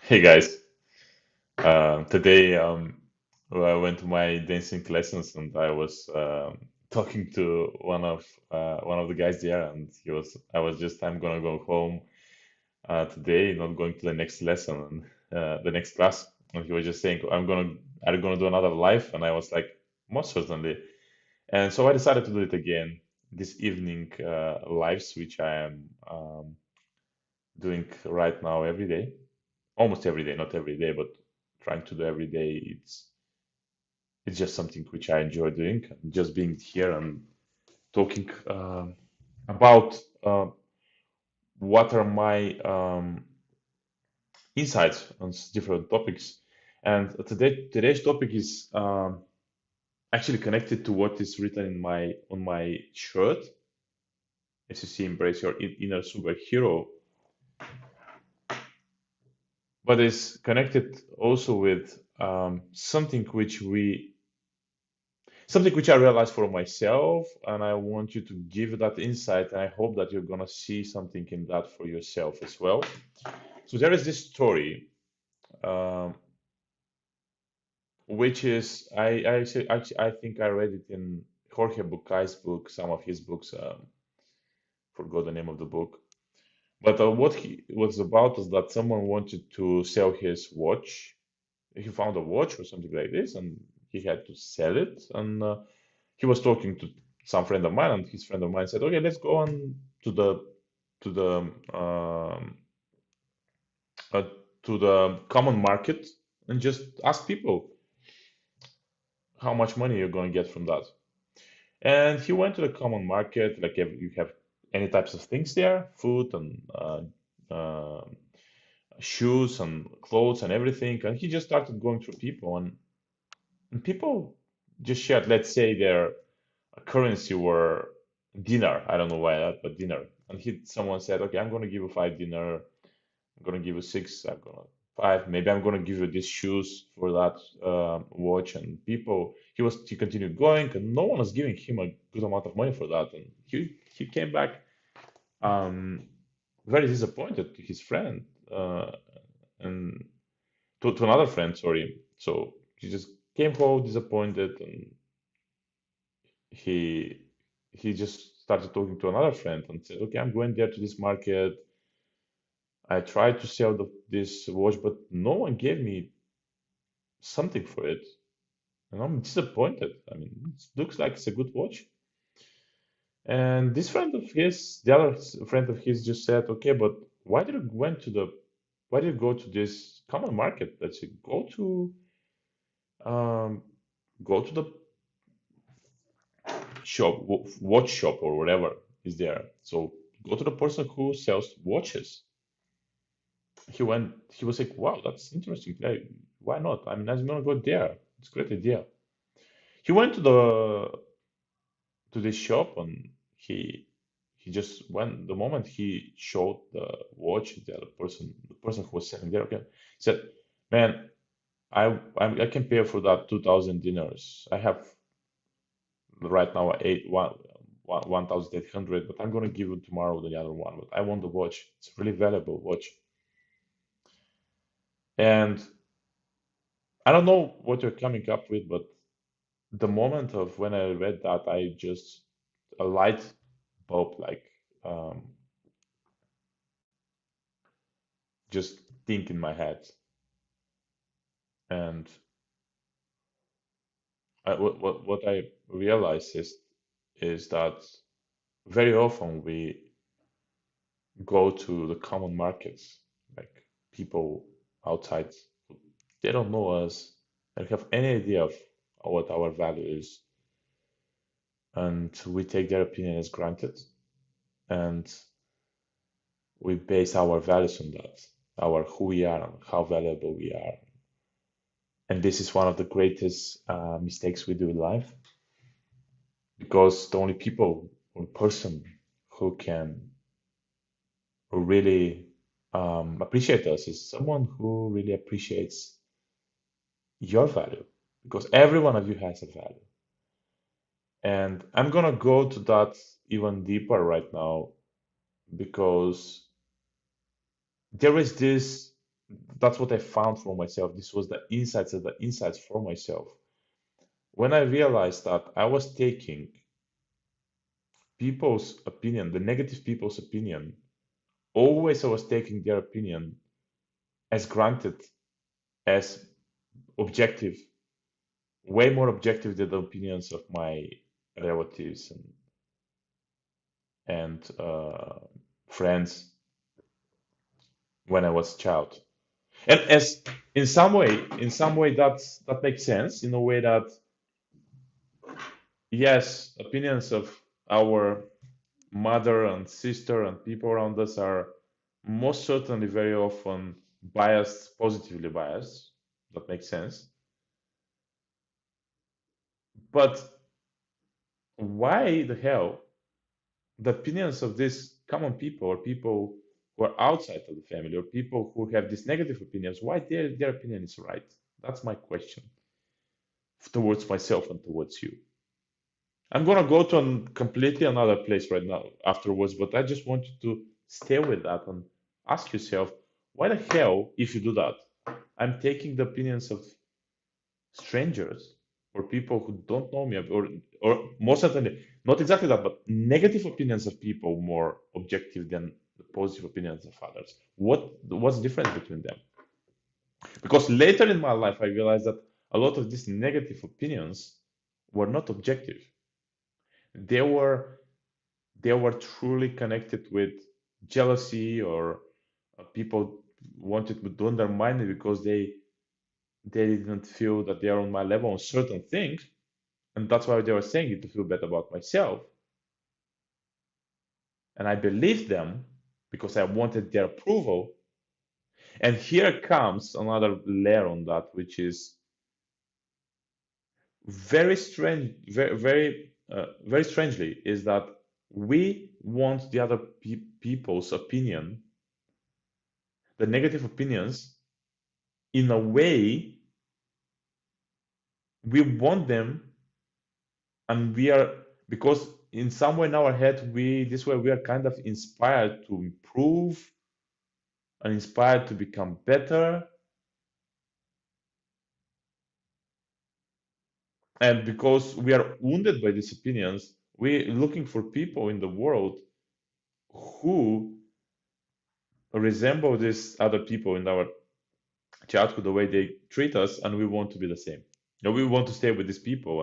Hey guys, today well, I went to my dancing lessons and I was talking to one of the guys there, and I was just I'm gonna go home today, not going to the next lesson and the next class, and he was just saying I'm gonna do another live, and I was like most certainly, and so I decided to do it again this evening lives, which I am doing right now every day, almost every day, not every day, but trying to do every day. It's just something which I enjoy doing. Just being here and talking about what are my insights on different topics. And today's topic is actually connected to what is written in my on my shirt. As you see, embrace your inner superhero, but it's connected also with something which I realized for myself, and I want you to give that insight, and I hope that you're gonna see something in that for yourself as well. So there is this story, um, which is I think I read it in Jorge Bucay's book, some of his books. Forgot the name of the book, but what he was about is that someone wanted to sell his watch. He found a watch or something like this, and he had to sell it, and he was talking to some friend of mine, and his friend of mine said, "Okay, let's go on to the uh, to the common market and just ask people how much money you're going to get from that." And he went to the common market, like you have any types of things there, food and shoes and clothes and everything, and he just started going through people, and people just shared, let's say, their currency were dinar. I don't know why that, but dinar. And someone said, okay, I'm going to give you five dinar. I'm going to give you six. I'm going to five. Maybe I'm going to give you these shoes for that watch. And he continued going, and no one was giving him a good amount of money for that. And he came back um, very disappointed to his friend and to another friend, sorry. So he just came home disappointed, and he he just started talking to another friend and said, "Okay, I'm going there to this market. I tried to sell this watch, but no one gave me something for it, and I'm disappointed. I mean, it looks like it's a good watch." And this friend of his, the other friend of his, just said, "Okay, but why did you go to this common market? Let's say um, go to the watch shop or whatever is there. So go to the person who sells watches." He was like, wow, that's interesting. Like, why not? I mean, I'm gonna go there. It's a great idea. He went to this shop, and he just went the moment he showed the watch, the person who was selling there, okay, he said, "Man, I can pay for that 2,000 dinars. I have right now 1,800, but I'm gonna give you tomorrow the other one. But I want the watch. It's a really valuable watch." And I don't know what you're coming up with, but the moment of when I read that, I just a light bulb, like um, just think in my head. And what I realized is that very often we go to the common markets, like people outside, they don't know us, they don't have any idea of what our value is, and we take their opinion as granted, and we base our values on that, our who we are and how valuable we are. And this is one of the greatest mistakes we do in life, because the only people or person who can really appreciate us is someone who really appreciates your value, because every one of you has a value. And I'm gonna go to that even deeper right now, because there is this. that's what I found for myself. This was the insights for myself. When I realized that I was taking people's opinion, the negative people's opinion, always I was taking their opinion as granted, as objective, way more objective than the opinions of my relatives and friends when I was a child. And as in some way that makes sense in a way that yes, opinions of our mother and sister and people around us are most certainly very often biased, positively biased. That makes sense. But why the hell the opinions of these common people or people who are outside of the family or people who have these negative opinions, why their opinion is right? That's my question towards myself and towards you. I'm gonna go to a completely another place right now afterwards, but I just want you to stay with that and ask yourself, why the hell, if you do that, I'm taking the opinions of strangers or people who don't know me, or more certainly, not exactly that, but negative opinions of people more objective than the positive opinions of others. What's the difference between them? Because later in my life, I realized that a lot of these negative opinions were not objective. They were they were truly connected with jealousy or people wanted to undermine me because they didn't feel that they are on my level on certain things, and that's why they were saying it to feel better about myself. And I believed them because I wanted their approval. And here comes another layer on that, which is very strange, very strangely, is that we want the other people's opinion, the negative opinions, in a way we want them, and we are because in some way in our head we this way we are kind of inspired to improve and inspired to become better, and because we are wounded by these opinions, we're looking for people in the world who resemble these other people in our childhood, the way they treat us, and we want to be the same. We want to stay with these people,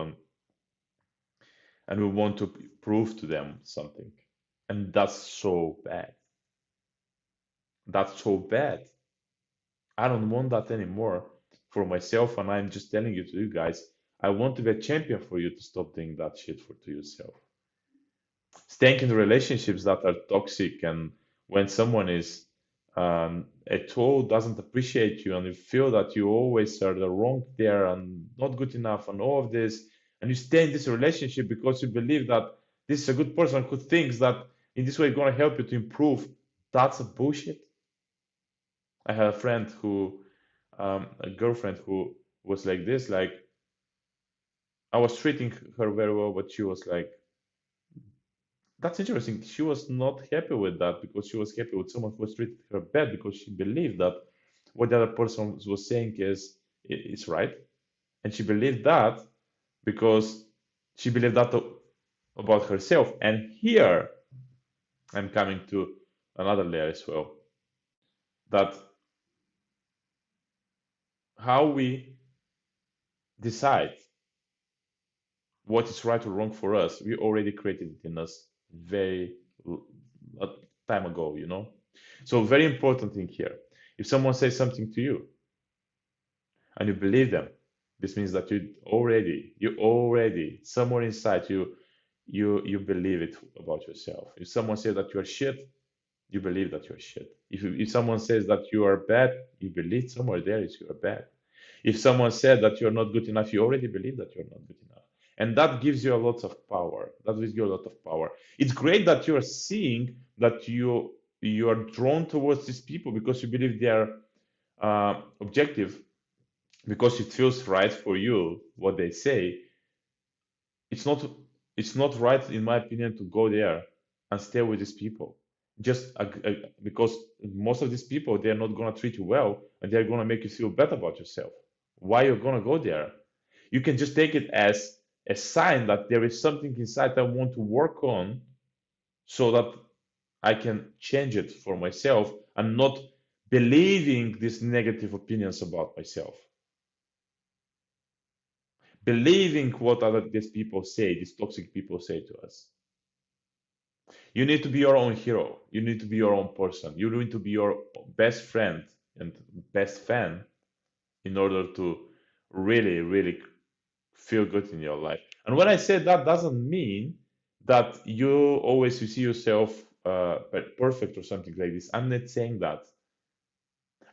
and we want to prove to them something. And that's so bad. That's so bad. I don't want that anymore for myself, and I'm just telling you to you guys, I want to be a champion for you to stop doing that shit for to yourself. Staying in relationships that are toxic, and when someone is at all doesn't appreciate you, and you feel that you always are the wrong there and not good enough and all of this, and you stay in this relationship because you believe that this is a good person who thinks that in this way gonna help you to improve. That's a bullshit. I had a friend who, a girlfriend who was like this, like I was treating her very well, but she was like, that's interesting. She was not happy with that because she was happy with someone who was treated her bad because she believed that what the other person was saying is right, and she believed that because she believed that about herself. And here I'm coming to another layer as well, that how we decide what is right or wrong for us, we already created it in us very a time ago, you know? So very important thing here. If someone says something to you and you believe them, this means that you already somewhere inside you believe it about yourself. If someone says that you are shit, you believe that you're shit. If someone says that you are bad, you believe somewhere there is you are bad. If someone said that you're not good enough, you already believe that you're not good enough. And that gives you a lot of power. That gives you a lot of power. It's great that you're seeing that you are drawn towards these people because you believe they are objective, because it feels right for you what they say. It's not it's not right, in my opinion, to go there and stay with these people. just because most of these people, they're not going to treat you well, and they're going to make you feel better about yourself. Why you're going to go there? You can just take it as a sign that there is something inside I want to work on, so that I can change it for myself and not believing these negative opinions about myself, believing what other these people say, these toxic people say to us. You need to be your own hero. You need to be your own person. You need to be your best friend and best fan in order to really, really feel good in your life. And when I say that, doesn't mean that you see yourself perfect or something like this. I'm not saying that.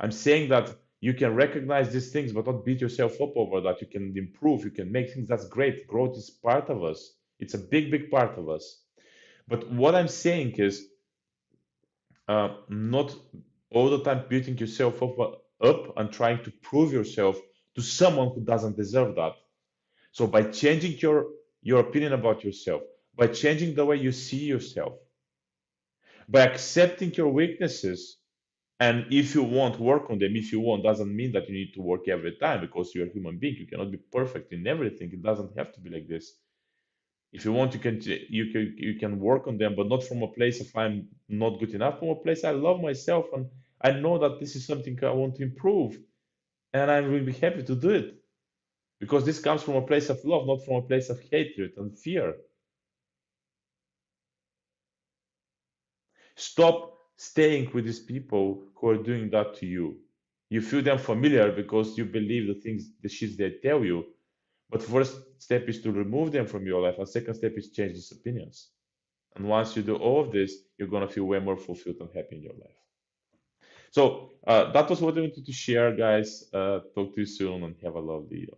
I'm saying that you can recognize these things, but not beat yourself up over that. You can improve. You can make things. That's great. Growth is part of us. It's a big, big part of us. But what I'm saying is, not all the time beating yourself up and trying to prove yourself to someone who doesn't deserve that. So by changing your opinion about yourself, by changing the way you see yourself, by accepting your weaknesses, and if you want, work on them. If you want, doesn't mean that you need to work every time, because you're a human being. You cannot be perfect in everything. It doesn't have to be like this. If you want, you can work on them, but not from a place of I'm not good enough. From a place I love myself, and I know that this is something I want to improve, and I will be happy to do it, because this comes from a place of love, not from a place of hatred and fear. Stop staying with these people who are doing that to you. You feel them familiar because you believe the things, the shits they tell you. But first step is to remove them from your life, and second step is change these opinions. And once you do all of this, you're gonna feel way more fulfilled and happy in your life. So that was what I wanted to share, guys. Talk to you soon and have a lovely